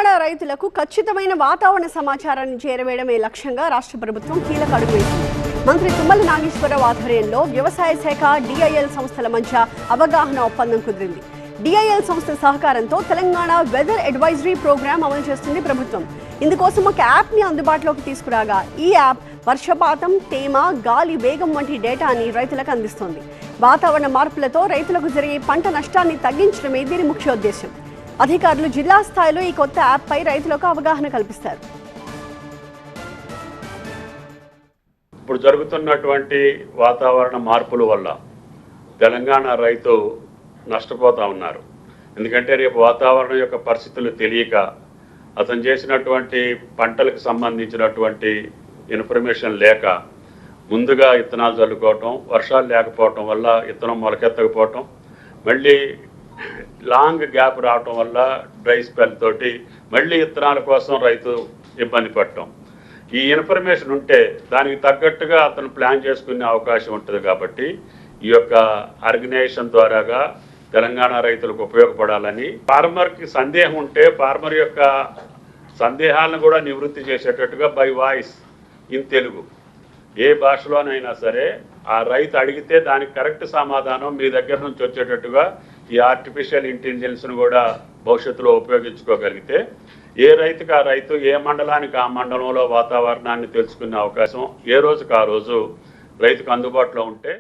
తెలంగాణ రైతులకు ఖచ్చితమైన వాతావరణ సమాచారాన్ని చేరవేయడమే లక్ష్యంగా రాష్ట్ర ప్రభుత్వం కీలక అడుగు వేసింది. మంత్రి తుమ్మల నాగేశ్వరరావు ఆధ్వర్యంలో వ్యవసాయ శాఖ, డిఐఎల్ సంస్థల మధ్య అవగాహన ఒప్పందం కుదిరింది. డిఐఎల్ సంస్థ సహకారంతో తెలంగాణ వెదర్ అడ్వైజరీ ప్రోగ్రాం అమలు చేస్తుంది ప్రభుత్వం. ఇందుకోసం ఒక యాప్ని అందుబాటులోకి తీసుకురాగా ఈ యాప్ వర్షపాతం, తేమ, గాలి వేగం వంటి డేటాని రైతులకు అందిస్తోంది. వాతావరణ మార్పులతో రైతులకు జరిగే పంట నష్టాన్ని తగ్గించడమే దీని ముఖ్య ఉద్దేశం. అధికారులు జిల్లా స్థాయిలో ఈ కొత్త యాప్ పై రైతులకు అవగాహన కల్పిస్తారు. ఇప్పుడు జరుగుతున్నటువంటి వాతావరణ మార్పుల వల్ల తెలంగాణ రైతు నష్టపోతా ఉన్నారు. ఎందుకంటే రేపు వాతావరణం యొక్క పరిస్థితులు తెలియక అతను చేసినటువంటి పంటలకు సంబంధించినటువంటి ఇన్ఫర్మేషన్ లేక ముందుగా విత్తనాలు చల్లుకోవటం, వర్షాలు లేకపోవటం వల్ల విత్తనం మొలకెత్తకపోవటం, మళ్ళీ లాంగ్ గ్యాప్ రావటం వల్ల డ్రై స్పెల్ తోటి మళ్ళీ విత్తనాల కోసం రైతు ఇబ్బంది పడటం. ఈ ఇన్ఫర్మేషన్ ఉంటే దానికి తగ్గట్టుగా అతను ప్లాన్ చేసుకునే అవకాశం ఉంటుంది. కాబట్టి ఈ యొక్క ఆర్గనైజేషన్ ద్వారాగా తెలంగాణ రైతులకు ఉపయోగపడాలని, ఫార్మర్కి సందేహం ఉంటే ఫార్మర్ యొక్క సందేహాలను కూడా నివృత్తి చేసేటట్టుగా బై వాయిస్ ఇన్ తెలుగు ఏ భాషలోనైనా సరే ఆ రైతు అడిగితే దానికి కరెక్ట్ సమాధానం మీ దగ్గర నుంచి వచ్చేటట్టుగా ఈ ఆర్టిఫిషియల్ ఇంటెలిజెన్స్ను కూడా భవిష్యత్తులో ఉపయోగించుకోగలిగితే ఏ రైతుకి ఆ రైతు, ఏ మండలానికి ఆ మండలంలో వాతావరణాన్ని తెలుసుకునే అవకాశం ఏ రోజుకి ఆ రోజు రైతుకు అందుబాటులో ఉంటే